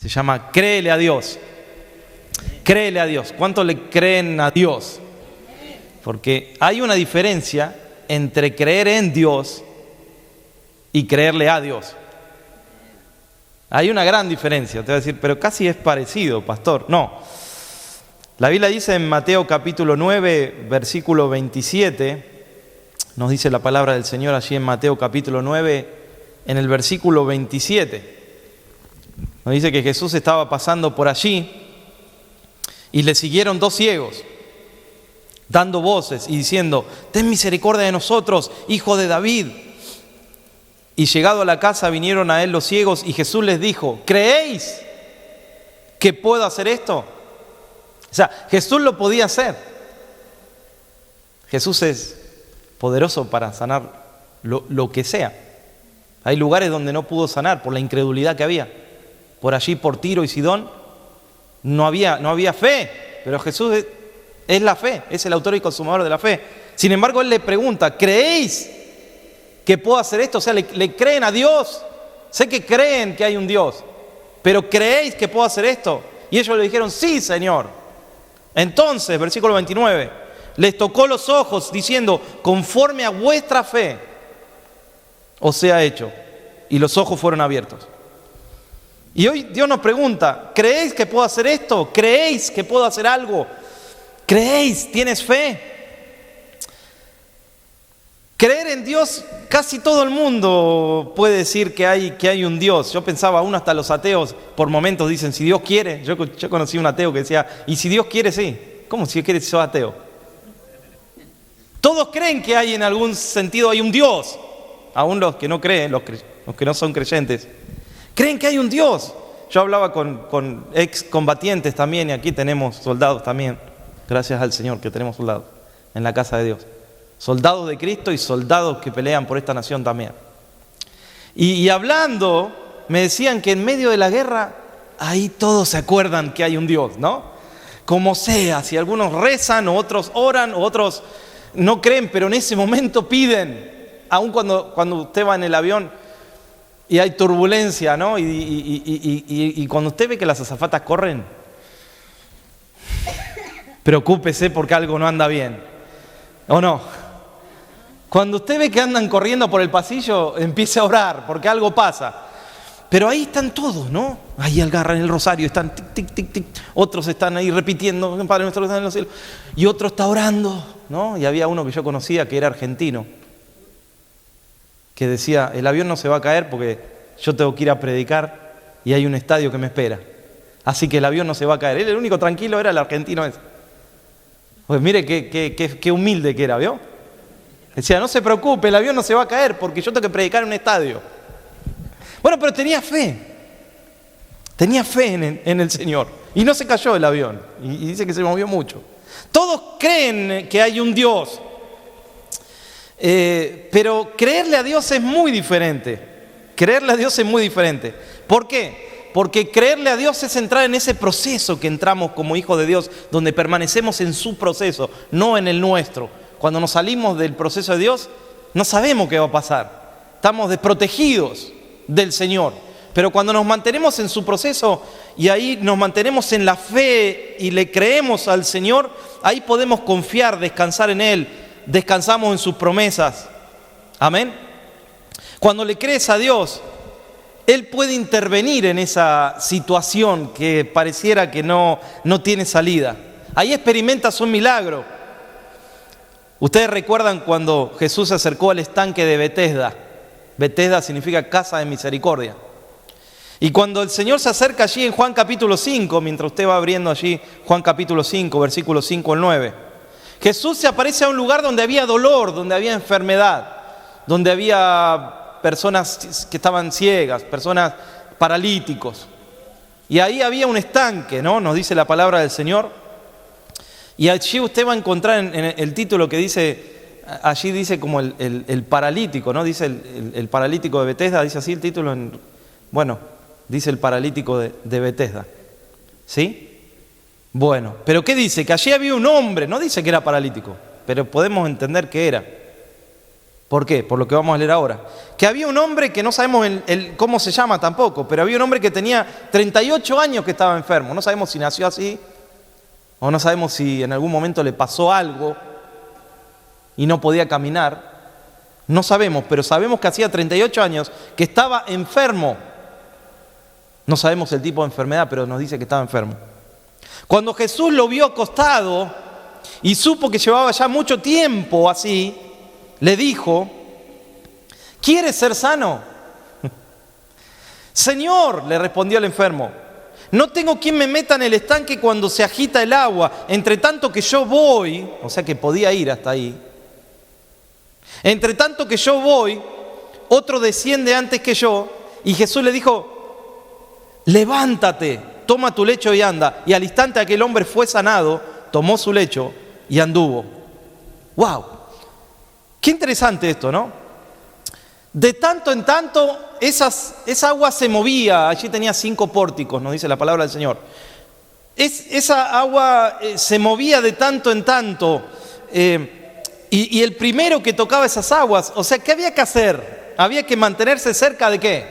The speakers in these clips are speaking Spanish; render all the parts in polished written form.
Se llama Créele a Dios. Créele a Dios. ¿Cuánto le creen a Dios? Porque hay una diferencia entre creer en Dios y creerle a Dios. Hay una gran diferencia. Te voy a decir, pero casi es parecido, pastor. No. La Biblia dice en Mateo capítulo 9, versículo 27, nos dice la palabra del Señor allí en Mateo capítulo 9, en el versículo 27. Nos dice que Jesús estaba pasando por allí y le siguieron dos ciegos, dando voces y diciendo: ten misericordia de nosotros, hijo de David. Y llegado a la casa vinieron a él los ciegos y Jesús les dijo: ¿creéis que puedo hacer esto? O sea, Jesús lo podía hacer. Jesús es poderoso para sanar lo que sea. Hay lugares donde no pudo sanar por la incredulidad que había. Por allí, por Tiro y Sidón, no había fe, pero Jesús es la fe, es el autor y consumador de la fe. Sin embargo, él le pregunta: ¿creéis que puedo hacer esto? O sea, ¿le creen a Dios? Sé que creen que hay un Dios, pero ¿creéis que puedo hacer esto? Y ellos le dijeron: sí, Señor. Entonces, versículo 29, les tocó los ojos diciendo: conforme a vuestra fe os sea hecho. Y los ojos fueron abiertos. Y hoy Dios nos pregunta: ¿creéis que puedo hacer esto? ¿Creéis que puedo hacer algo? ¿Creéis? ¿Tienes fe? Creer en Dios, casi todo el mundo puede decir que hay un Dios. Yo pensaba, aún hasta los ateos por momentos dicen: si Dios quiere. Yo conocí un ateo que decía: y si Dios quiere, sí. ¿Cómo si Dios quiere si sos ateo? Todos creen que hay, en algún sentido, hay un Dios. Aún los que no creen, los que no son creyentes, creen que hay un Dios. Yo hablaba con excombatientes también, y aquí tenemos soldados también. Gracias al Señor que tenemos soldados en la casa de Dios. Soldados de Cristo y soldados que pelean por esta nación también. Y hablando, me decían que en medio de la guerra, ahí todos se acuerdan que hay un Dios, ¿no? Como sea, si algunos rezan, o otros oran, o otros no creen, pero en ese momento piden. Aun cuando usted va en el avión y hay turbulencia, ¿no? Y cuando usted ve que las azafatas corren, preocúpese porque algo no anda bien, ¿o no? Cuando usted ve que andan corriendo por el pasillo, empiece a orar porque algo pasa. Pero ahí están todos, ¿no? Ahí agarran el rosario, están tic, tic, tic, tic. Otros están ahí repitiendo: Padre nuestro que estás en los cielos. Y otro está orando, ¿no? Y había uno que yo conocía que era argentino, que decía: el avión no se va a caer porque yo tengo que ir a predicar y hay un estadio que me espera. Así que el avión no se va a caer. Él, el único tranquilo, era el argentino ese. Pues mire qué humilde que era, ¿vio? Decía: no se preocupe, el avión no se va a caer porque yo tengo que predicar en un estadio. Bueno, pero tenía fe. Tenía fe en el Señor. Y no se cayó el avión. Y dice que se movió mucho. Todos creen que hay un Dios. Pero creerle a Dios es muy diferente. Creerle a Dios es muy diferente. ¿Por qué? Porque creerle a Dios es entrar en ese proceso que entramos como hijos de Dios, donde permanecemos en su proceso, no en el nuestro. Cuando nos salimos del proceso de Dios, no sabemos qué va a pasar. Estamos desprotegidos del Señor. Pero cuando nos mantenemos en su proceso y ahí nos mantenemos en la fe y le creemos al Señor, ahí podemos confiar, descansar en Él. Descansamos en sus promesas. Amén. Cuando le crees a Dios, Él puede intervenir en esa situación que pareciera que no tiene salida. Ahí experimentas un milagro. Ustedes recuerdan cuando Jesús se acercó al estanque de Betesda. Betesda significa casa de misericordia. Y cuando el Señor se acerca allí en Juan capítulo 5, mientras usted va abriendo allí Juan capítulo 5, versículos 5 al 9, Jesús se aparece a un lugar donde había dolor, donde había enfermedad, donde había personas que estaban ciegas, personas paralíticos. Y ahí había un estanque, ¿no? Nos dice la palabra del Señor. Y allí usted va a encontrar en el título que dice, allí dice como el paralítico, ¿no? Dice el paralítico de Betesda, dice así el título. Dice el paralítico de Betesda. ¿Sí? Bueno, pero ¿qué dice? Que allí había un hombre, no dice que era paralítico, pero podemos entender que era. ¿Por qué? Por lo que vamos a leer ahora. Que había un hombre que no sabemos cómo se llama tampoco, pero había un hombre que tenía 38 años que estaba enfermo. No sabemos si nació así, o no sabemos si en algún momento le pasó algo y no podía caminar. No sabemos, pero sabemos que hacía 38 años que estaba enfermo. No sabemos el tipo de enfermedad, pero nos dice que estaba enfermo. Cuando Jesús lo vio acostado y supo que llevaba ya mucho tiempo así, le dijo: ¿quieres ser sano? Señor, le respondió el enfermo, no tengo quien me meta en el estanque cuando se agita el agua. Entre tanto que yo voy, o sea que podía ir hasta ahí. Entre tanto que yo voy, otro desciende antes que yo. Y Jesús le dijo: levántate, toma tu lecho y anda. Y al instante aquel hombre fue sanado, tomó su lecho y anduvo. ¡Wow! Qué interesante esto, ¿no? De tanto en tanto, esa agua se movía. Allí tenía 5 pórticos, nos dice la palabra del Señor. Esa agua se movía de tanto en tanto. Y el primero que tocaba esas aguas, o sea, ¿qué había que hacer? Había que mantenerse cerca de ¿qué?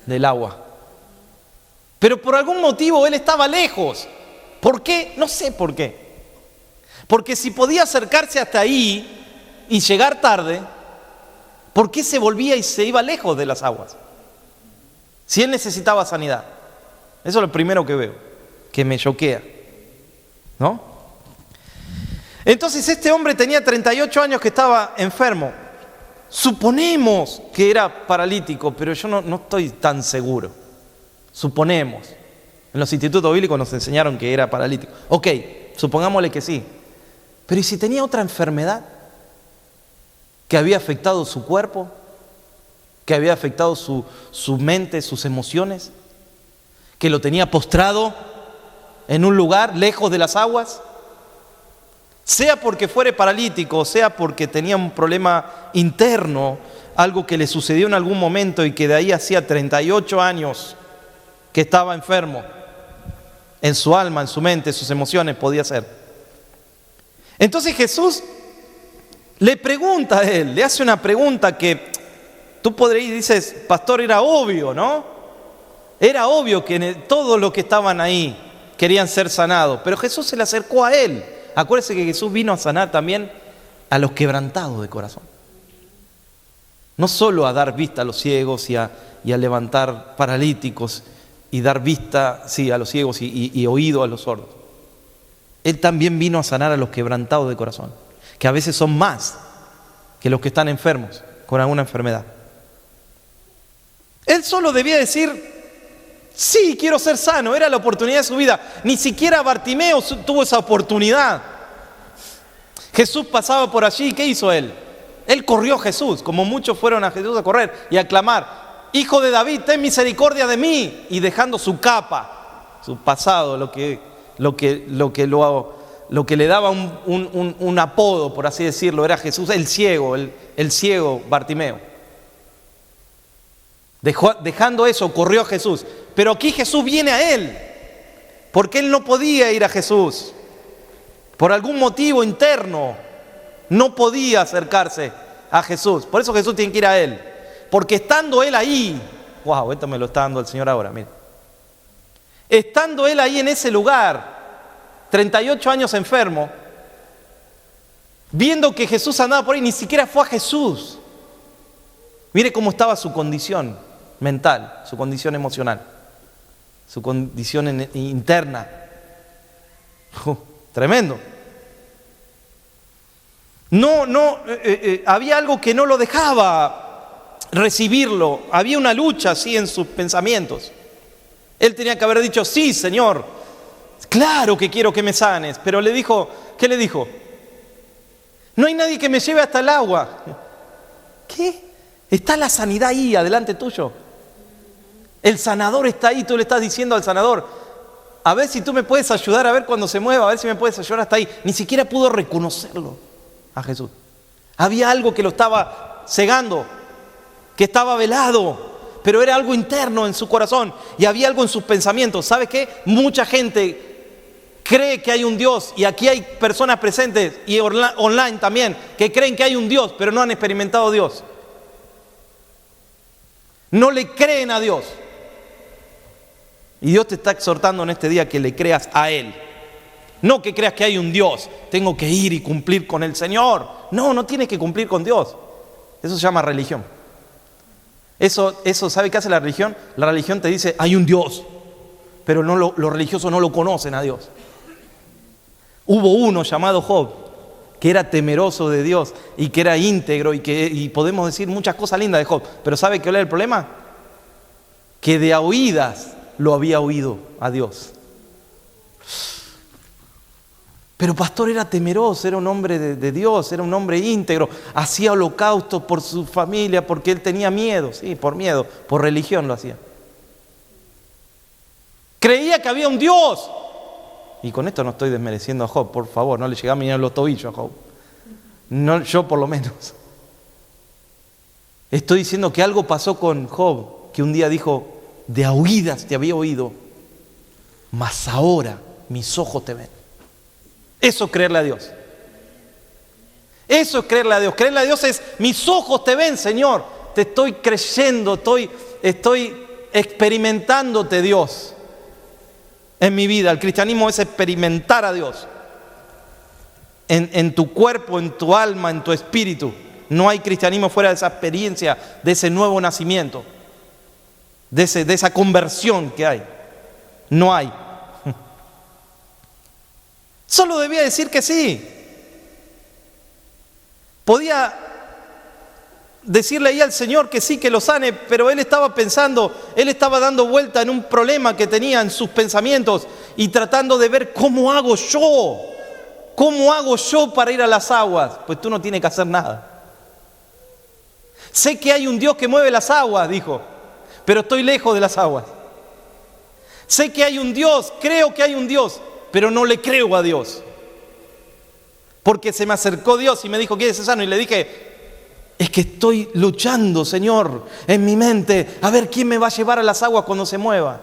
Del agua. Pero por algún motivo él estaba lejos. ¿Por qué? No sé por qué. Porque si podía acercarse hasta ahí y llegar tarde, ¿por qué se volvía y se iba lejos de las aguas? Si él necesitaba sanidad. Eso es lo primero que veo, que me choquea, ¿no? Entonces este hombre tenía 38 años que estaba enfermo. Suponemos que era paralítico, pero yo no estoy tan seguro. Suponemos. En los institutos bíblicos nos enseñaron que era paralítico. Ok, supongámosle que sí. Pero ¿y si tenía otra enfermedad que había afectado su cuerpo, que había afectado su mente, sus emociones, que lo tenía postrado en un lugar lejos de las aguas? Sea porque fuere paralítico, sea porque tenía un problema interno, algo que le sucedió en algún momento y que de ahí hacía 38 años que estaba enfermo, en su alma, en su mente, sus emociones, podía ser. Entonces Jesús le pregunta a él, le hace una pregunta que tú podrías y dices: pastor, era obvio, ¿no? Era obvio que todos los que estaban ahí querían ser sanados, pero Jesús se le acercó a él. Acuérdese que Jesús vino a sanar también a los quebrantados de corazón. No solo a dar vista a los ciegos y a levantar paralíticos y dar vista, sí, a los ciegos y oído a los sordos. Él también vino a sanar a los quebrantados de corazón, que a veces son más que los que están enfermos con alguna enfermedad. Él solo debía decir: sí, quiero ser sano. Era la oportunidad de su vida. Ni siquiera Bartimeo tuvo esa oportunidad. Jesús pasaba por allí. ¿Qué hizo él? Él corrió a Jesús, como muchos fueron a Jesús a correr y a clamar: Hijo de David, ten misericordia de mí. Y dejando su capa, su pasado, lo que le daba un apodo, por así decirlo, era Jesús, el ciego Bartimeo. Dejando eso, corrió a Jesús. Pero aquí Jesús viene a él, porque él no podía ir a Jesús. Por algún motivo interno, no podía acercarse a Jesús. Por eso Jesús tiene que ir a él. Porque estando él ahí, wow, esto me lo está dando el Señor ahora, mira. Estando él ahí en ese lugar, 38 años enfermo, viendo que Jesús andaba por ahí, ni siquiera fue a Jesús. Mire cómo estaba su condición mental, su condición emocional, su condición interna. Tremendo. Había algo que no lo dejaba recibirlo. Había una lucha así en sus pensamientos. Él tenía que haber dicho: sí, Señor, claro que quiero que me sanes. Pero le dijo, ¿qué le dijo? No hay nadie que me lleve hasta el agua. ¿Qué? Está la sanidad ahí, adelante tuyo. El sanador está ahí, tú le estás diciendo al sanador: a ver si tú me puedes ayudar, a ver cuando se mueva, a ver si me puedes ayudar hasta ahí. Ni siquiera pudo reconocerlo a Jesús. Había algo que lo estaba cegando, que estaba velado, pero era algo interno en su corazón y había algo en sus pensamientos. ¿Sabes qué? Mucha gente cree que hay un Dios, y aquí hay personas presentes y online también, que creen que hay un Dios, pero no han experimentado a Dios. No le creen a Dios. Y Dios te está exhortando en este día que le creas a Él. No que creas que hay un Dios, tengo que ir y cumplir con el Señor. No, no tienes que cumplir con Dios. Eso se llama religión. Eso ¿sabe qué hace la religión? La religión te dice, hay un Dios, pero no, los religiosos no lo conocen a Dios. Hubo uno llamado Job, que era temeroso de Dios y que era íntegro y podemos decir muchas cosas lindas de Job. Pero ¿sabe qué era el problema? Que de a oídas lo había oído a Dios. Pero pastor era temeroso, era un hombre de Dios, era un hombre íntegro, hacía holocaustos por su familia porque él tenía miedo, sí, por miedo, por religión lo hacía. Creía que había un Dios. Y con esto no estoy desmereciendo a Job, por favor, no le llegaba ni a los tobillos a Job. No, yo por lo menos. Estoy diciendo que algo pasó con Job, que un día dijo, de a oídas te había oído, mas ahora mis ojos te ven. Eso es creerle a Dios. Eso es creerle a Dios. Creerle a Dios es, mis ojos te ven, Señor. Te estoy creyendo, estoy experimentándote, Dios, en mi vida. El cristianismo es experimentar a Dios. En tu cuerpo, en tu alma, en tu espíritu. No hay cristianismo fuera de esa experiencia, de ese nuevo nacimiento, de esa conversión que hay. No hay. Solo debía decir que sí. Podía decirle ahí al Señor que sí, que lo sane, pero él estaba pensando, él estaba dando vuelta en un problema que tenía en sus pensamientos y tratando de ver cómo hago yo para ir a las aguas. Pues tú no tienes que hacer nada. Sé que hay un Dios que mueve las aguas, dijo, pero estoy lejos de las aguas. Sé que hay un Dios, creo que hay un Dios, pero no le creo a Dios. Porque se me acercó Dios y me dijo, ¿quieres ser sano? Y le dije, es que estoy luchando, Señor, en mi mente, a ver quién me va a llevar a las aguas cuando se mueva.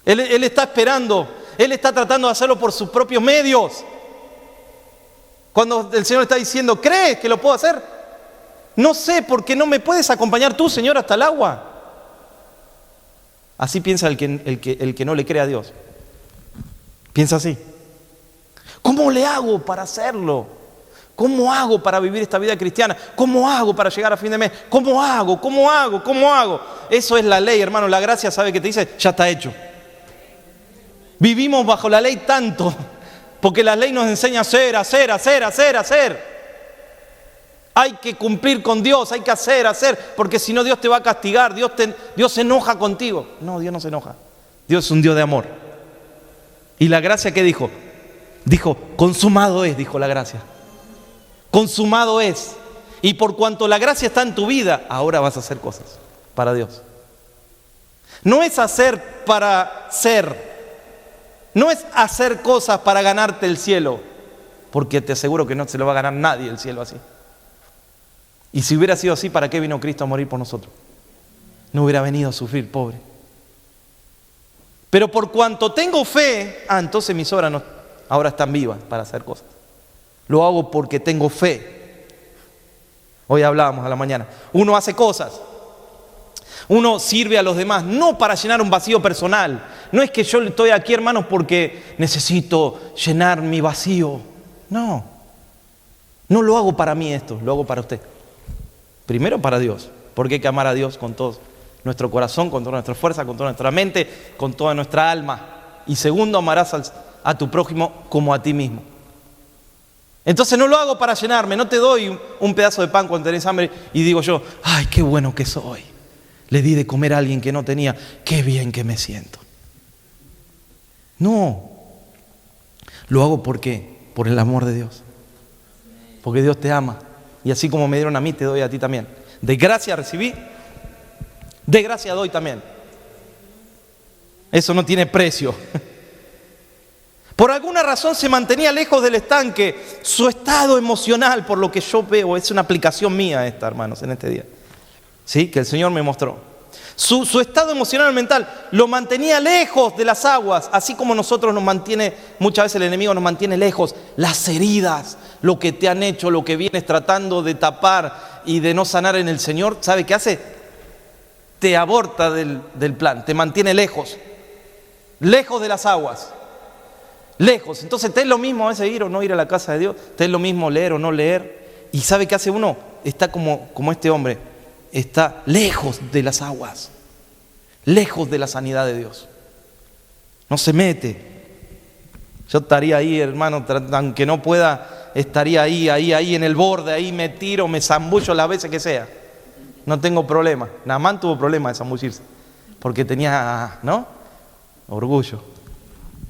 Él está esperando, Él está tratando de hacerlo por sus propios medios. Cuando el Señor está diciendo, ¿crees que lo puedo hacer? No sé, porque no me puedes acompañar tú, Señor, hasta el agua. Así piensa el que no le cree a Dios. Piensa así. ¿Cómo le hago para hacerlo? ¿Cómo hago para vivir esta vida cristiana? ¿Cómo hago para llegar a fin de mes? ¿Cómo hago? Eso es la ley, hermano. La gracia, ¿sabe qué te dice? Ya está hecho. Vivimos bajo la ley tanto, porque la ley nos enseña a hacer. Hay que cumplir con Dios, hay que hacer, porque si no Dios te va a castigar, Dios se enoja contigo. No, Dios no se enoja. Dios es un Dios de amor. ¿Y la gracia qué dijo? Dijo, consumado es, dijo la gracia. Consumado es. Y por cuanto la gracia está en tu vida, ahora vas a hacer cosas para Dios. No es hacer para ser. No es hacer cosas para ganarte el cielo, porque te aseguro que no se lo va a ganar nadie el cielo así. Y si hubiera sido así, ¿para qué vino Cristo a morir por nosotros? No hubiera venido a sufrir, pobre. Pero por cuanto tengo fe, entonces mis obras ahora están vivas para hacer cosas. Lo hago porque tengo fe. Hoy hablábamos a la mañana. Uno hace cosas. Uno sirve a los demás, no para llenar un vacío personal. No es que yo estoy aquí, hermanos, porque necesito llenar mi vacío. No lo hago para mí esto, lo hago para usted. Primero para Dios, porque hay que amar a Dios con todo nuestro corazón, con toda nuestra fuerza, con toda nuestra mente, con toda nuestra alma. Y segundo, amarás a tu prójimo como a ti mismo. Entonces no lo hago para llenarme, no te doy un pedazo de pan cuando tenés hambre y digo yo, ay, qué bueno que soy. Le di de comer a alguien que no tenía, qué bien que me siento. No, lo hago por el amor de Dios. Porque Dios te ama. Y así como me dieron a mí, te doy a ti también. De gracia recibí, de gracia doy también. Eso no tiene precio. Por alguna razón se mantenía lejos del estanque. Su estado emocional, por lo que yo veo, es una aplicación mía esta, hermanos, en este día. ¿Sí? Que el Señor me mostró. Su estado emocional mental lo mantenía lejos de las aguas, así como nosotros nos mantiene, muchas veces el enemigo nos mantiene lejos. Las heridas, lo que te han hecho, lo que vienes tratando de tapar y de no sanar en el Señor, ¿sabe qué hace? Te aborta del plan, te mantiene lejos de las aguas, lejos. Entonces te es lo mismo a veces ir o no ir a la casa de Dios, te es lo mismo leer o no leer. ¿Y sabe qué hace uno? Está como este hombre, está lejos de las aguas, lejos de la sanidad de Dios. No se mete. Yo estaría ahí, hermano, aunque no pueda, estaría ahí en el borde, ahí me tiro, me zambullo las veces que sea. No tengo problema. Naamán tuvo problema de zambullirse, porque tenía, ¿no?, orgullo.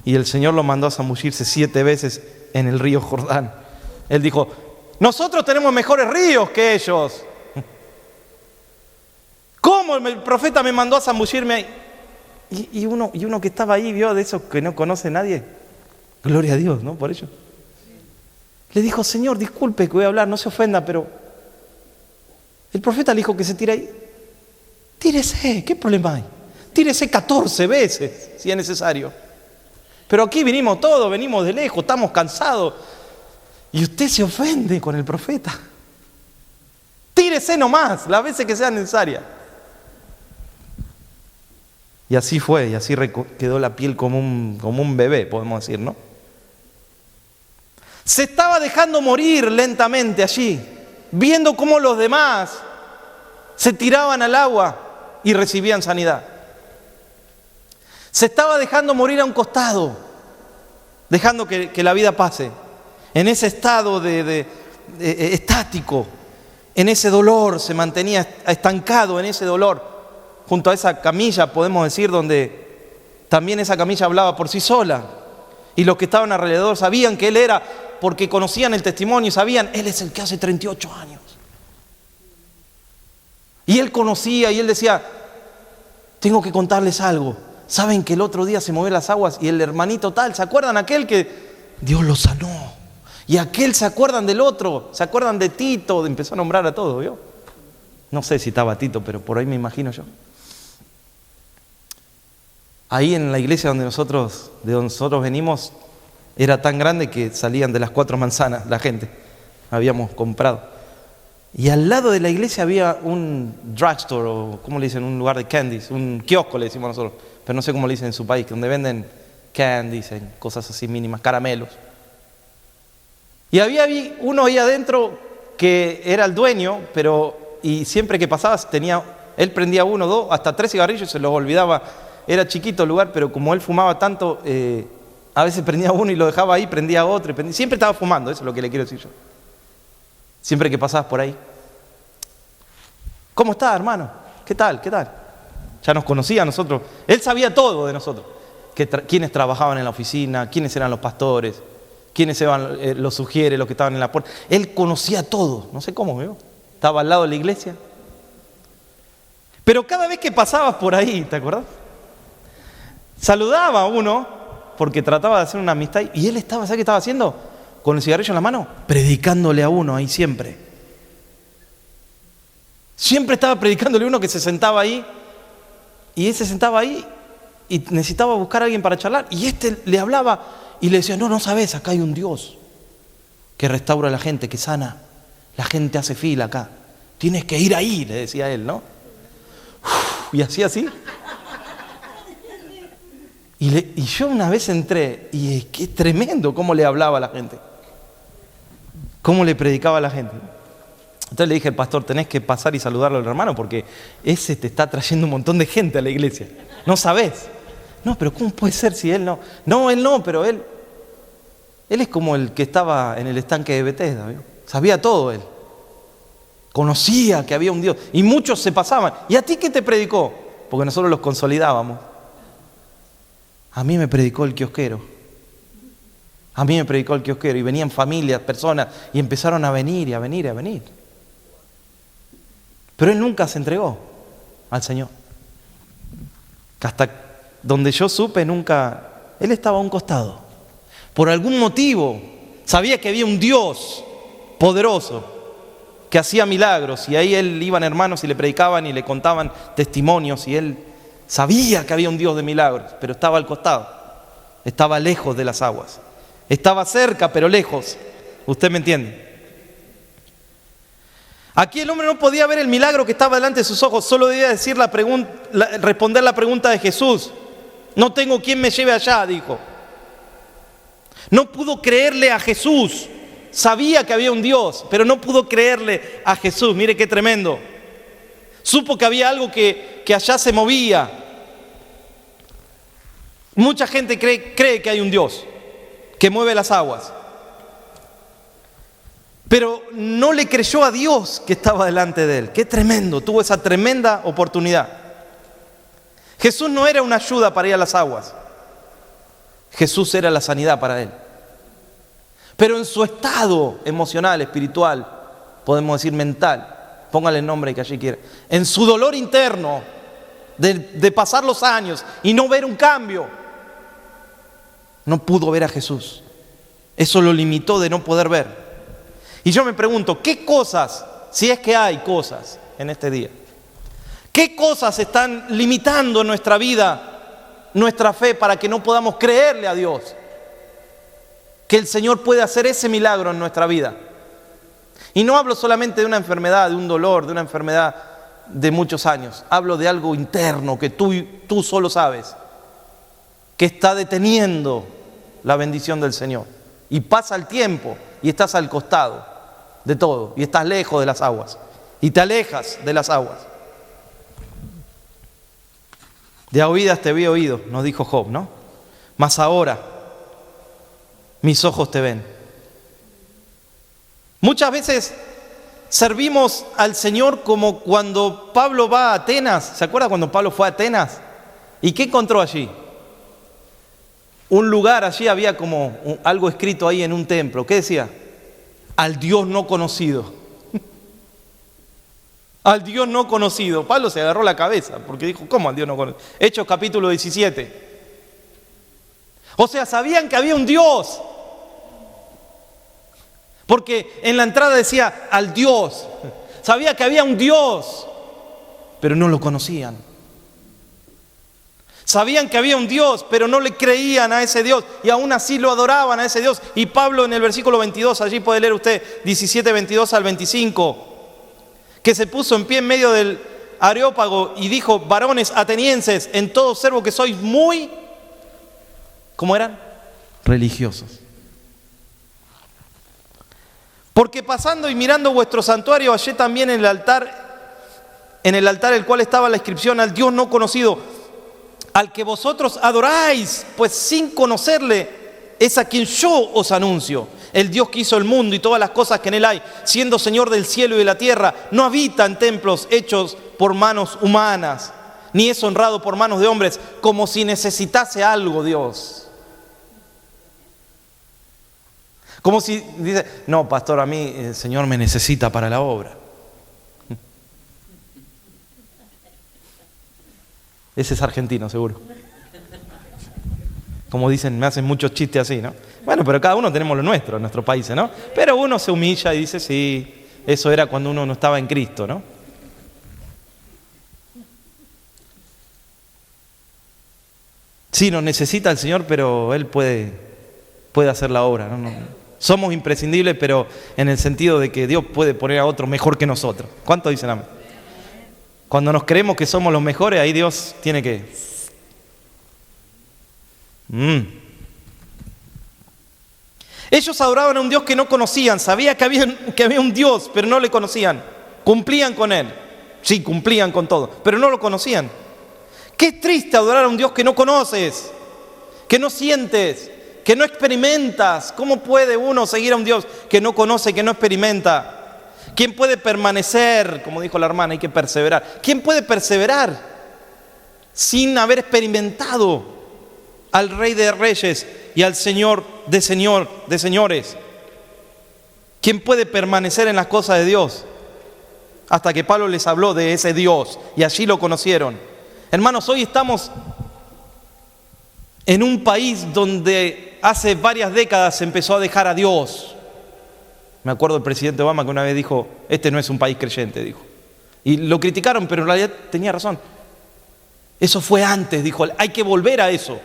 Y el Señor lo mandó a zambullirse 7 veces en el río Jordán. Él dijo, nosotros tenemos mejores ríos que ellos. ¿Cómo el profeta me mandó a zambullirme ahí? Y uno que estaba ahí, vio, de esos que no conoce nadie. Gloria a Dios, ¿no? Por ello. Le dijo, Señor, disculpe que voy a hablar, no se ofenda, pero el profeta le dijo que se tire ahí. Tírese, ¿qué problema hay? Tírese 14 veces, si es necesario. Pero aquí venimos todos, venimos de lejos, estamos cansados. Y usted se ofende con el profeta. Tírese nomás, las veces que sea necesaria. Y así fue, y así quedó la piel como un bebé, podemos decir, ¿no? Se estaba dejando morir lentamente allí, viendo cómo los demás se tiraban al agua y recibían sanidad. Se estaba dejando morir a un costado, dejando que la vida pase, en ese estado estático, en ese dolor, se mantenía estancado en ese dolor. Junto a esa camilla, podemos decir, donde también esa camilla hablaba por sí sola. Y los que estaban alrededor sabían que él era, porque conocían el testimonio y sabían, él es el que hace 38 años. Y él conocía y él decía, tengo que contarles algo. ¿Saben que el otro día se movieron las aguas y el hermanito tal, ¿se acuerdan aquel que Dios lo sanó? Y aquel, ¿se acuerdan del otro? ¿Se acuerdan de Tito? Empezó a nombrar a todos, ¿vio? No sé si estaba Tito, pero por ahí me imagino yo. Ahí en la iglesia de donde nosotros venimos, era tan grande que salían de las 4 manzanas la gente. Habíamos comprado. Y al lado de la iglesia había un drugstore, o ¿cómo le dicen? Un lugar de candies, un kiosco le decimos nosotros, pero no sé cómo le dicen en su país, donde venden candies, cosas así mínimas, caramelos. Y había uno ahí adentro que era el dueño, y siempre que pasabas él prendía 1, 2, hasta 3 cigarrillos y se los olvidaba. Era chiquito el lugar, pero como él fumaba tanto, a veces prendía uno y lo dejaba ahí, prendía otro, siempre estaba fumando, eso es lo que le quiero decir yo. Siempre que pasabas por ahí. ¿Cómo está, hermano? ¿Qué tal? ¿Qué tal? Ya nos conocía a nosotros. Él sabía todo de nosotros. Quiénes trabajaban en la oficina, quiénes eran los pastores, quiénes eran los sugieres, los que estaban en la puerta. Él conocía todo. No sé cómo, ¿vio? Estaba al lado de la iglesia. Pero cada vez que pasabas por ahí, ¿te acordás? Saludaba a uno porque trataba de hacer una amistad. Y él estaba, ¿sabes qué estaba haciendo? Con el cigarrillo en la mano, predicándole a uno ahí siempre. Siempre estaba predicándole a uno que se sentaba ahí. Y él se sentaba ahí y necesitaba buscar a alguien para charlar. Y este le hablaba y le decía, no sabes, acá hay un Dios que restaura a la gente, que sana. La gente hace fila acá. Tienes que ir ahí, le decía él, ¿no? Y hacía así. Y yo una vez entré y es que es tremendo cómo le hablaba a la gente. Cómo le predicaba a la gente. Entonces le dije al pastor, tenés que pasar y saludarlo al hermano porque ese te está trayendo un montón de gente a la iglesia. No sabés. No, pero ¿cómo puede ser si él no? No, él no, pero él es como el que estaba en el estanque de Bethesda, ¿vio? Sabía todo él. Conocía que había un Dios. Y muchos se pasaban. ¿Y a ti qué te predicó? Porque nosotros los consolidábamos. A mí me predicó el kiosquero. A mí me predicó el kiosquero. Y venían familias, personas, y empezaron a venir y a venir y a venir. Pero él nunca se entregó al Señor. Hasta donde yo supe, nunca. Él estaba a un costado. Por algún motivo, sabía que había un Dios poderoso. que hacía milagros, y ahí él iban hermanos y le predicaban y le contaban testimonios, y él sabía que había un Dios de milagros, pero estaba al costado, estaba lejos de las aguas, estaba cerca pero lejos. ¿Usted me entiende? Aquí el hombre no podía ver el milagro que estaba delante de sus ojos, solo debía decir responder la pregunta de Jesús. No tengo quien me lleve allá, dijo. No pudo creerle a Jesús. Sabía que había un Dios, pero no pudo creerle a Jesús. Mire qué tremendo. Supo que había algo que allá se movía. Mucha gente cree que hay un Dios que mueve las aguas, pero no le creyó a Dios que estaba delante de él. Qué tremendo, tuvo esa tremenda oportunidad. Jesús no era una ayuda para ir a las aguas. Jesús era la sanidad para él. Pero en su estado emocional, espiritual, podemos decir mental, póngale el nombre que allí quiera, en su dolor interno de pasar los años y no ver un cambio, no pudo ver a Jesús. Eso lo limitó de no poder ver. Y yo me pregunto, ¿qué cosas, si es que hay cosas en este día, qué cosas están limitando en nuestra vida, nuestra fe, para que no podamos creerle a Dios que el Señor puede hacer ese milagro en nuestra vida? Y no hablo solamente de una enfermedad, de un dolor, de una enfermedad de muchos años. Hablo de algo interno que tú solo sabes, que está deteniendo la bendición del Señor. Y pasa el tiempo y estás al costado de todo, y estás lejos de las aguas, y te alejas de las aguas. De a oídas te había oído, nos dijo Job, ¿no? Mas ahora mis ojos te ven. Muchas veces servimos al Señor como cuando Pablo va a Atenas. ¿Se acuerda cuando Pablo fue a Atenas? ¿Y qué encontró allí? Un lugar, allí había como algo escrito ahí en un templo. ¿Qué decía? Al Dios no conocido. Al Dios no conocido. Pablo se agarró la cabeza porque dijo, ¿cómo al Dios no conocido? Hechos capítulo 17. O sea, sabían que había un Dios. Porque en la entrada decía al Dios. Sabía que había un Dios, pero no lo conocían. Sabían que había un Dios, pero no le creían a ese Dios, y aún así lo adoraban a ese Dios. Y Pablo en el versículo 22, allí puede leer usted 17, 22 al 25, que se puso en pie en medio del Areópago y dijo: varones atenienses, en todo observo que sois muy, ¿cómo eran? Religiosos. Porque pasando y mirando vuestro santuario, hallé también en el altar el cual estaba la inscripción: al Dios no conocido, al que vosotros adoráis, pues sin conocerle es a quien yo os anuncio. El Dios que hizo el mundo y todas las cosas que en él hay, siendo Señor del cielo y de la tierra, no habita en templos hechos por manos humanas, ni es honrado por manos de hombres, como si necesitase algo Dios. Como si dice, no, pastor, a mí el Señor me necesita para la obra. Ese es argentino, seguro. Como dicen, me hacen muchos chistes así, ¿no? Bueno, pero cada uno tenemos lo nuestro en nuestros países, ¿no? Pero uno se humilla y dice, sí, eso era cuando uno no estaba en Cristo, ¿no? Sí, nos necesita el Señor, pero Él puede hacer la obra, ¿no? Somos imprescindibles, pero en el sentido de que Dios puede poner a otro mejor que nosotros. ¿Cuántos dicen amén? Cuando nos creemos que somos los mejores, ahí Dios tiene que... Ellos adoraban a un Dios que no conocían. Sabían que había un Dios, pero no le conocían. Cumplían con Él. Sí, cumplían con todo, pero no lo conocían. Qué triste adorar a un Dios que no conoces, que no sientes, que no experimentas. ¿Cómo puede uno seguir a un Dios que no conoce, que no experimenta? ¿Quién puede permanecer? Como dijo la hermana, hay que perseverar. ¿Quién puede perseverar sin haber experimentado al Rey de Reyes y al Señor de señores? ¿Quién puede permanecer en las cosas de Dios? Hasta que Pablo les habló de ese Dios y allí lo conocieron. Hermanos, hoy estamos en un país donde hace varias décadas se empezó a dejar a Dios. Me acuerdo del presidente Obama que una vez dijo, este no es un país creyente, dijo. Y lo criticaron, pero en realidad tenía razón. Eso fue antes, dijo, hay que volver a eso.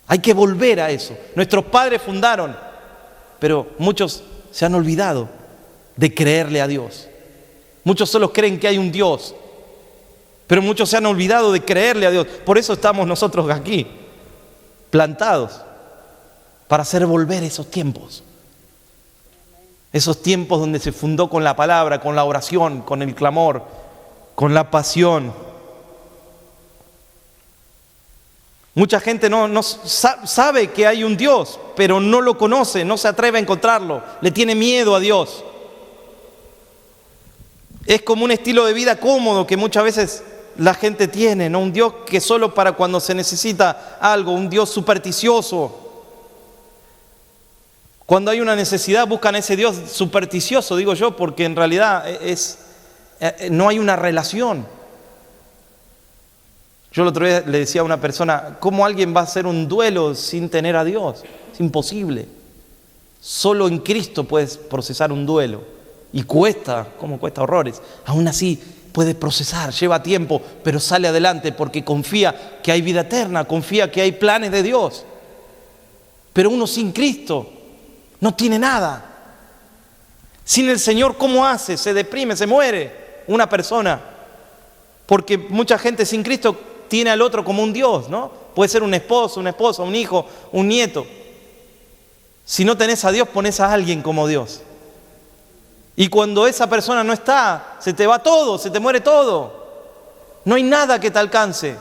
Hay que volver a eso. Nuestros padres fundaron, pero muchos se han olvidado de creerle a Dios. Muchos solo creen que hay un Dios, pero muchos se han olvidado de creerle a Dios. Por eso estamos nosotros aquí, plantados, para hacer volver esos tiempos. Esos tiempos donde se fundó con la palabra, con la oración, con el clamor, con la pasión. Mucha gente no sabe que hay un Dios, pero no lo conoce, no se atreve a encontrarlo, le tiene miedo a Dios. Es como un estilo de vida cómodo que muchas veces la gente tiene, ¿no? Un Dios que solo para cuando se necesita algo, un Dios supersticioso. Cuando hay una necesidad buscan a ese Dios supersticioso, digo yo, porque en realidad no hay una relación. Yo el otro día le decía a una persona, ¿cómo alguien va a hacer un duelo sin tener a Dios? Es imposible. Solo en Cristo puedes procesar un duelo. Y cuesta, ¿cómo cuesta? Horrores. Aún así puede procesar, lleva tiempo, pero sale adelante porque confía que hay vida eterna, confía que hay planes de Dios. Pero uno sin Cristo no tiene nada. Sin el Señor, ¿cómo hace? Se deprime, se muere una persona. Porque mucha gente sin Cristo tiene al otro como un Dios, ¿no? Puede ser un esposo, una esposa, un hijo, un nieto. Si no tenés a Dios, ponés a alguien como Dios. Y cuando esa persona no está, se te va todo, se te muere todo. No hay nada que te alcance,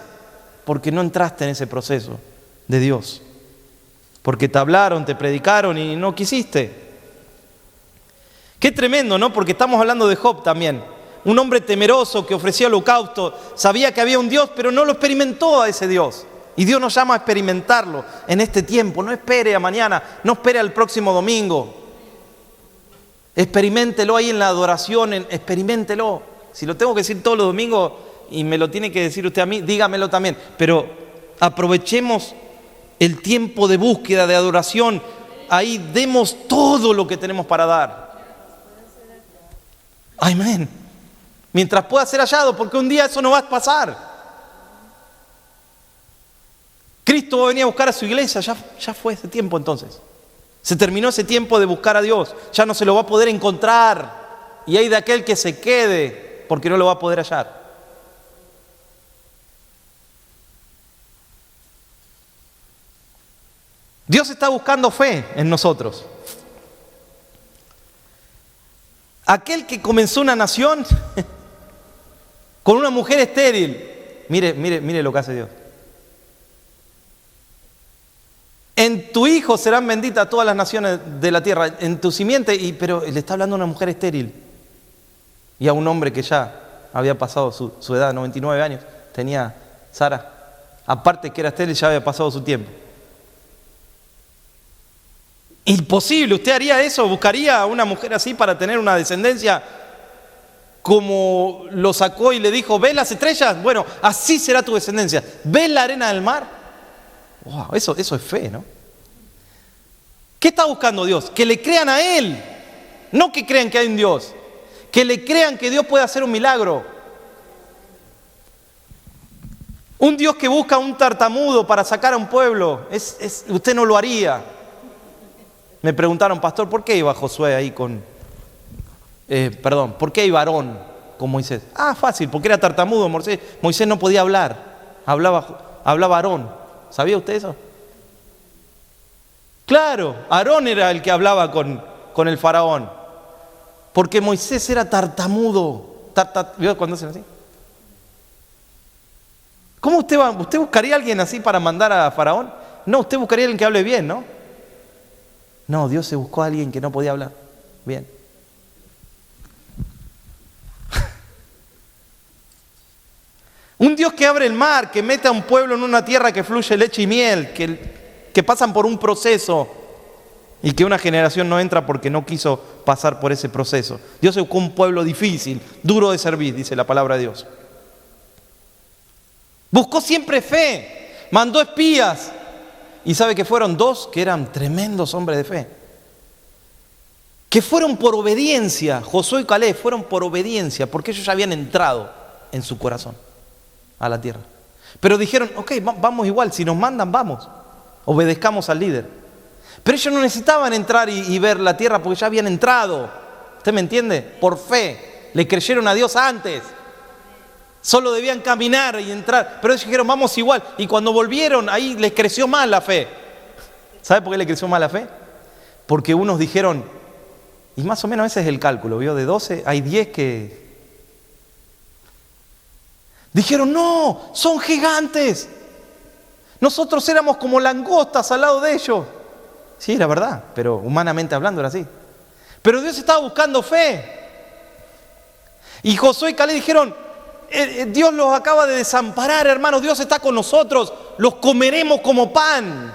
porque no entraste en ese proceso de Dios. Porque te hablaron, te predicaron y no quisiste. Qué tremendo, ¿no? Porque estamos hablando de Job también. Un hombre temeroso que ofrecía holocausto, sabía que había un Dios, pero no lo experimentó a ese Dios. Y Dios nos llama a experimentarlo en este tiempo. No espere a mañana, no espere al próximo domingo. Experiméntelo ahí en la adoración, experiméntelo. Si lo tengo que decir todos los domingos y me lo tiene que decir usted a mí, dígamelo también. Pero aprovechemos el tiempo de búsqueda, de adoración. Ahí demos todo lo que tenemos para dar. Amén. Mientras pueda ser hallado, porque un día eso no va a pasar. Cristo va a venir a buscar a su iglesia, ya fue ese tiempo entonces. Se terminó ese tiempo de buscar a Dios, ya no se lo va a poder encontrar. Y hay de aquel que se quede, porque no lo va a poder hallar. Dios está buscando fe en nosotros. Aquel que comenzó una nación con una mujer estéril. Mire lo que hace Dios. En tu hijo serán benditas todas las naciones de la tierra, en tu simiente, pero le está hablando a una mujer estéril. Y a un hombre que ya había pasado su edad, 99 años, tenía Sara. Aparte que era estéril, ya había pasado su tiempo. Imposible, ¿usted haría eso? ¿Buscaría a una mujer así para tener una descendencia como lo sacó y le dijo, ¿ves las estrellas? Bueno, así será tu descendencia. ¿Ves la arena del mar? Wow, eso es fe, ¿no? ¿Qué está buscando Dios? Que le crean a Él, no que crean que hay un Dios. Que le crean que Dios puede hacer un milagro. Un Dios que busca un tartamudo para sacar a un pueblo, usted no lo haría. Me preguntaron, pastor, ¿por qué iba Josué ahí ¿por qué iba Aarón con Moisés? Fácil, porque era tartamudo Moisés no podía hablar, hablaba Aarón. ¿Sabía usted eso? Claro, Aarón era el que hablaba con el faraón, porque Moisés era tartamudo. ¿Vio cuando hacen así? ¿Cómo usted buscaría a alguien así para mandar a faraón? No, usted buscaría a alguien que hable bien, ¿no? No, Dios se buscó a alguien que no podía hablar bien. Un Dios que abre el mar, que mete a un pueblo en una tierra que fluye leche y miel, que pasan por un proceso y que una generación no entra porque no quiso pasar por ese proceso. Dios se buscó un pueblo difícil, duro de servir, dice la palabra de Dios. Buscó siempre fe, mandó espías. Y sabe que fueron 2 que eran tremendos hombres de fe. que fueron por obediencia. Josué y Caleb fueron por obediencia, porque ellos ya habían entrado en su corazón a la tierra. Pero dijeron, ok, vamos igual, si nos mandan, vamos, obedezcamos al líder. Pero ellos no necesitaban entrar y ver la tierra porque ya habían entrado. ¿Usted me entiende? Por fe, le creyeron a Dios antes. Solo debían caminar y entrar, pero ellos dijeron, vamos igual. Y cuando volvieron, ahí les creció más la fe. ¿Sabe por qué le creció más la fe? Porque unos dijeron, y más o menos ese es el cálculo, ¿vio? De 12 hay 10 que... Dijeron, no, son gigantes. Nosotros éramos como langostas al lado de ellos. Sí, era verdad, pero humanamente hablando era así. Pero Dios estaba buscando fe. Y Josué y Caleb dijeron, Dios los acaba de desamparar, hermanos, Dios está con nosotros, los comeremos como pan.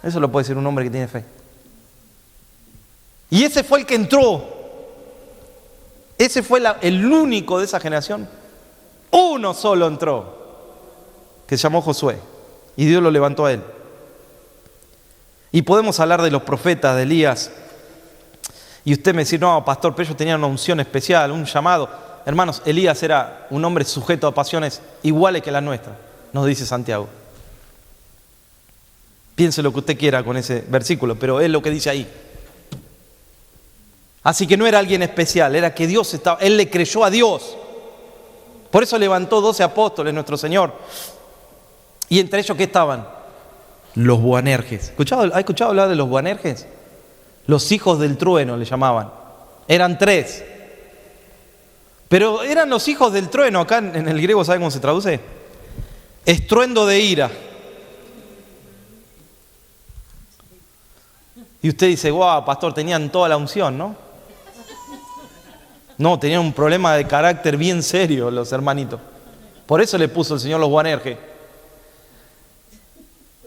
Eso lo puede decir un hombre que tiene fe. Y ese fue el que entró. Ese fue el único de esa generación. Uno solo entró, que se llamó Josué. Y Dios lo levantó a él. Y podemos hablar de los profetas, de Elías. Y usted me dice, no, pastor, pero ellos tenían una unción especial, un llamado. Hermanos, Elías era un hombre sujeto a pasiones iguales que las nuestras, nos dice Santiago. Piense lo que usted quiera con ese versículo, pero es lo que dice ahí. Así que no era alguien especial, era que Dios estaba, él le creyó a Dios. Por eso levantó 12 apóstoles nuestro Señor. Y entre ellos, ¿qué estaban? Los Boanerges. ¿Ha escuchado hablar de los Boanerges? Los hijos del trueno le llamaban. Eran 3. Pero eran los hijos del trueno. Acá en el griego, ¿saben cómo se traduce? Estruendo de ira. Y usted dice, guau, pastor, tenían toda la unción, ¿no? No, tenían un problema de carácter bien serio los hermanitos. Por eso le puso el Señor los Boanerges.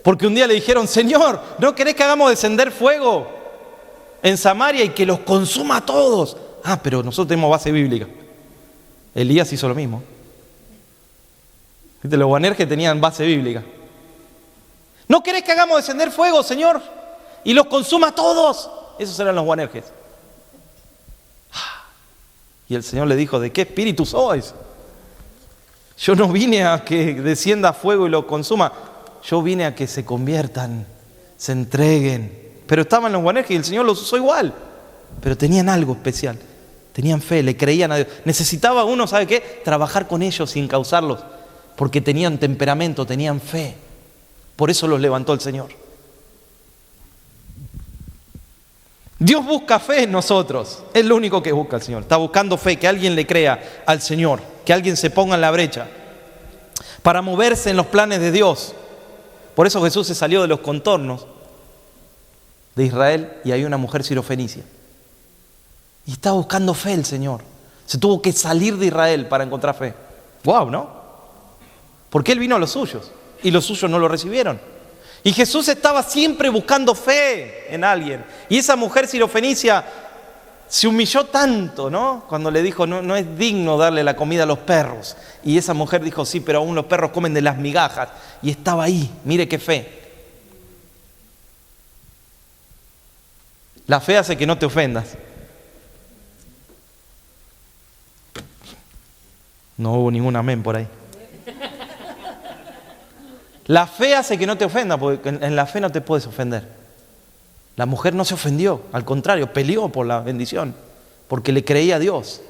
Porque un día le dijeron, Señor, ¿no querés que hagamos descender fuego en Samaria y que los consuma a todos? Ah, pero nosotros tenemos base bíblica. Elías hizo lo mismo. Los Boanerges tenían base bíblica. ¿No querés que hagamos descender fuego, Señor, y los consuma a todos? Esos eran los Boanerges. Y el Señor le dijo, ¿de qué espíritu sois? Yo no vine a que descienda fuego y lo consuma. Yo vine a que se conviertan, se entreguen. Pero estaban los Boanerges y el Señor los usó igual. Pero tenían algo especial. Tenían fe, le creían a Dios. Necesitaba uno, ¿sabe qué? Trabajar con ellos sin causarlos. Porque tenían temperamento, tenían fe. Por eso los levantó el Señor. Dios busca fe en nosotros. Es lo único que busca el Señor. Está buscando fe, que alguien le crea al Señor. Que alguien se ponga en la brecha. Para moverse en los planes de Dios. Por eso Jesús se salió de los contornos de Israel y hay una mujer sirofenicia. Y está buscando fe el Señor. Se tuvo que salir de Israel para encontrar fe. ¡Wow!, ¿no? Porque Él vino a los suyos y los suyos no lo recibieron. Y Jesús estaba siempre buscando fe en alguien. Y esa mujer sirofenicia se humilló tanto, ¿no? Cuando le dijo, no es digno darle la comida a los perros. Y esa mujer dijo, sí, pero aún los perros comen de las migajas. Y estaba ahí, mire qué fe. La fe hace que no te ofendas. No hubo ningún amén por ahí. La fe hace que no te ofendas, porque en la fe no te puedes ofender. La mujer no se ofendió, al contrario, peleó por la bendición, porque le creía a Dios.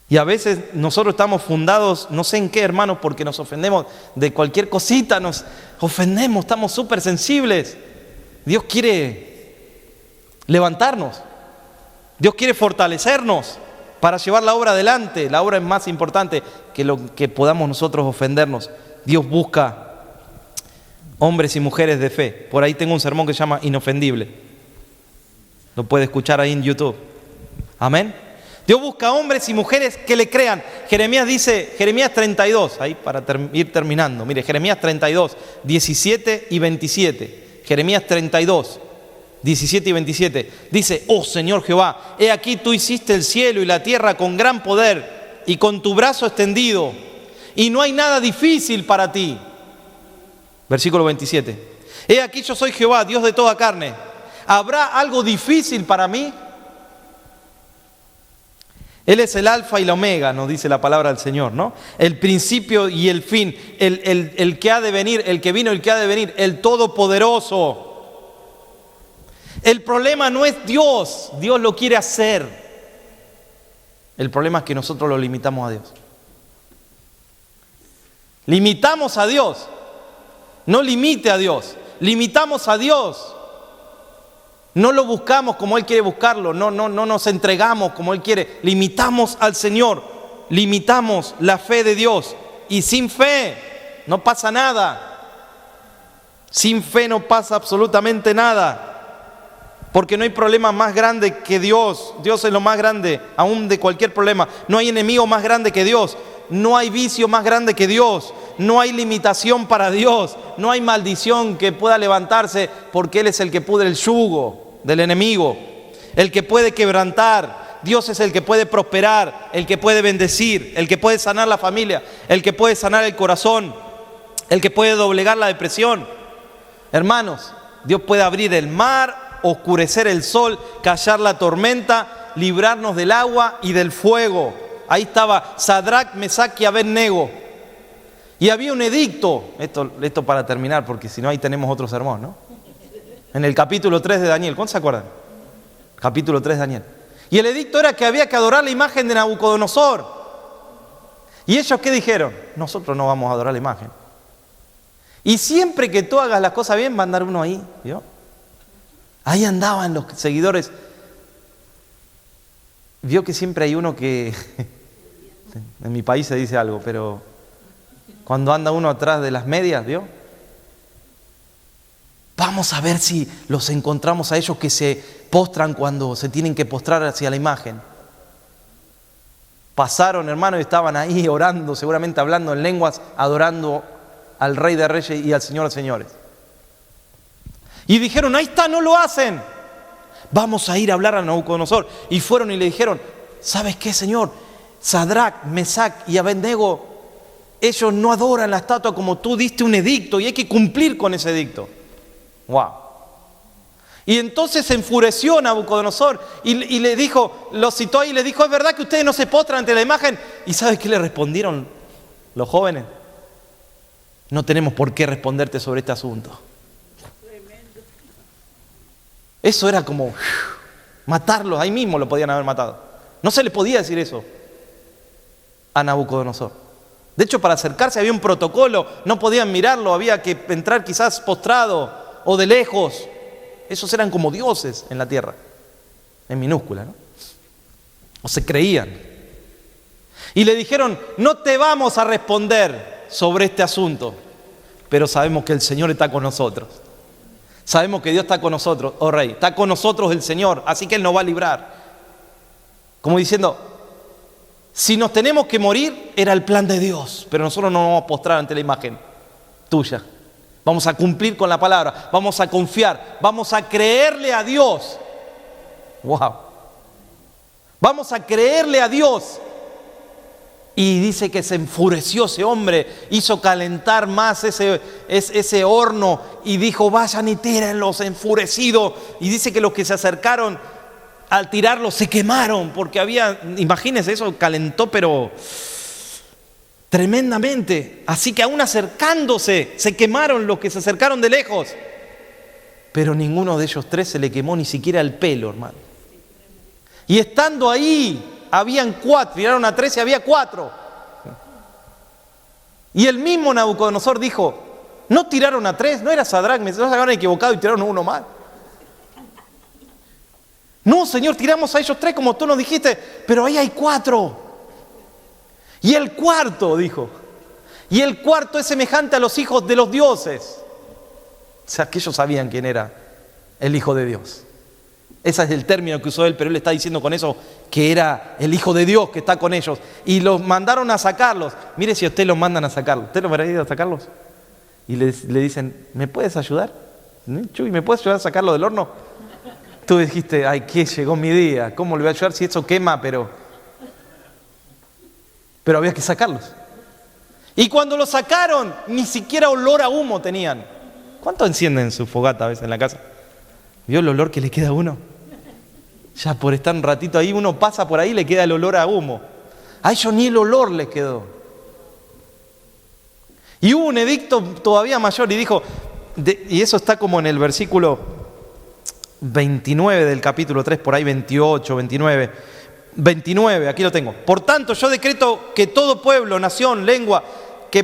Y a veces nosotros estamos fundados, no sé en qué, hermanos, porque nos ofendemos de cualquier cosita, nos ofendemos, estamos súper sensibles. Dios quiere levantarnos, Dios quiere fortalecernos para llevar la obra adelante. La obra es más importante que lo que podamos nosotros ofendernos. Dios busca hombres y mujeres de fe. Por ahí tengo un sermón que se llama Inofendible. Lo puede escuchar ahí en YouTube. Amén. Dios busca hombres y mujeres que le crean. Jeremías dice, Jeremías 32, ahí para ir terminando. Mire, Jeremías 32, 17 y 27. Jeremías 32, 17 y 27. Dice, oh Señor Jehová, he aquí tú hiciste el cielo y la tierra con gran poder y con tu brazo extendido. Y no hay nada difícil para ti. Versículo 27. He aquí yo soy Jehová, Dios de toda carne. ¿Habrá algo difícil para mí? Él es el alfa y la omega, nos dice la palabra del Señor, ¿no? El principio y el fin, el que ha de venir, el que vino y el que ha de venir, el todopoderoso. El problema no es Dios, Dios lo quiere hacer. El problema es que nosotros lo limitamos a Dios. Limitamos a Dios, no limite a Dios, limitamos a Dios. No lo buscamos como Él quiere buscarlo, no nos entregamos como Él quiere, limitamos al Señor, limitamos la fe de Dios. Y sin fe no pasa nada, sin fe no pasa absolutamente nada, porque no hay problema más grande que Dios. Dios es lo más grande, aún de cualquier problema. No hay enemigo más grande que Dios, no hay vicio más grande que Dios, no hay limitación para Dios, no hay maldición que pueda levantarse, porque Él es el que pudre el yugo del enemigo, el que puede quebrantar. Dios es el que puede prosperar, el que puede bendecir, el que puede sanar la familia, el que puede sanar el corazón, el que puede doblegar la depresión. Hermanos, Dios puede abrir el mar, oscurecer el sol, callar la tormenta, librarnos del agua y del fuego. Ahí estaba Sadrac, Mesac y Abednego. Y había un edicto, esto para terminar, porque si no ahí tenemos otro sermón, ¿no? En el capítulo 3 de Daniel, ¿cuántos se acuerdan? Capítulo 3 de Daniel. Y el edicto era que había que adorar la imagen de Nabucodonosor. ¿Y ellos qué dijeron? Nosotros no vamos a adorar la imagen. Y siempre que tú hagas las cosas bien, va a andar uno ahí, ¿vio? Ahí andaban los seguidores. Vio que siempre hay uno que... En mi país se dice algo, pero... Cuando anda uno atrás de las medias, ¿vio? Vamos a ver si los encontramos a ellos que se postran cuando se tienen que postrar hacia la imagen. Pasaron, hermanos, y estaban ahí orando, seguramente hablando en lenguas, adorando al Rey de Reyes y al Señor de Señores. Y dijeron, ahí está, no lo hacen. Vamos a ir a hablar a Nabucodonosor. Y fueron y le dijeron, ¿sabes qué, Señor? Sadrac, Mesac y Abednego, ellos no adoran la estatua como tú diste un edicto y hay que cumplir con ese edicto. Wow. Y entonces se enfureció Nabucodonosor y le dijo, lo citó ahí y le dijo, ¿es verdad que ustedes no se postran ante la imagen? ¿Y sabes qué le respondieron los jóvenes? No tenemos por qué responderte sobre este asunto. Eso era como matarlos, ahí mismo lo podían haber matado. No se le podía decir eso a Nabucodonosor. De hecho, para acercarse había un protocolo, no podían mirarlo, había que entrar quizás postrado o de lejos. Esos eran como dioses en la tierra, en minúscula, ¿no? O se creían. Y le dijeron, no te vamos a responder sobre este asunto, pero sabemos que el Señor está con nosotros. Sabemos que Dios está con nosotros, oh Rey, está con nosotros el Señor, así que Él nos va a librar. Como diciendo, si nos tenemos que morir, era el plan de Dios, pero nosotros no nos vamos a postrar ante la imagen tuya. Vamos a cumplir con la palabra, vamos a confiar, vamos a creerle a Dios. Wow. Vamos a creerle a Dios. Y dice que se enfureció ese hombre, hizo calentar más ese horno y dijo, vayan y tírenlos, enfurecido. Y dice que los que se acercaron al tirarlos se quemaron, porque había, imagínense, eso calentó pero tremendamente. Así que aún acercándose, se quemaron los que se acercaron de lejos. Pero ninguno de ellos tres se le quemó ni siquiera el pelo, hermano. Y estando ahí, habían 4, tiraron a 3 y había 4. Y el mismo Nabucodonosor dijo, no tiraron a 3, no era Sadrac, no se habían equivocado y tiraron uno mal. No, Señor, tiramos a ellos 3 como tú nos dijiste, pero ahí hay 4. Y el cuarto, dijo, y el cuarto es semejante a los hijos de los dioses. O sea, que ellos sabían quién era el Hijo de Dios. Ese es el término que usó él, pero él está diciendo con eso que era el Hijo de Dios que está con ellos. Y los mandaron a sacarlos. Mire si a usted los mandan a sacarlos. ¿Usted los habrá ido a sacarlos? Y le dicen, ¿me puedes ayudar? Chuy, ¿me puedes ayudar a sacarlo del horno? Tú dijiste, ay, que llegó mi día. ¿Cómo le voy a ayudar si eso quema? Pero había que sacarlos. Y cuando los sacaron, ni siquiera olor a humo tenían. ¿Cuánto encienden su fogata a veces en la casa? ¿Vio el olor que le queda a uno? Ya por estar un ratito ahí, uno pasa por ahí y le queda el olor a humo. A ellos ni el olor les quedó. Y hubo un edicto todavía mayor y dijo, y eso está como en el versículo 29 del capítulo 3, por ahí 28, 29, aquí lo tengo. Por tanto, yo decreto que todo pueblo, nación, lengua, que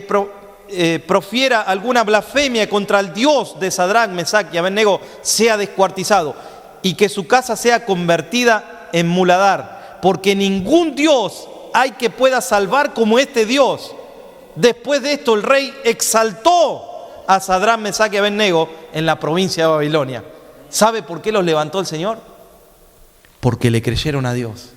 profiera alguna blasfemia contra el Dios de Sadrach, Mesach y Abednego sea descuartizado y que su casa sea convertida en muladar, porque ningún Dios hay que pueda salvar como este Dios. Después de esto el rey exaltó a Sadrach, Mesach y Abednego en la provincia de Babilonia. ¿Sabe por qué los levantó el Señor? Porque le creyeron a Dios.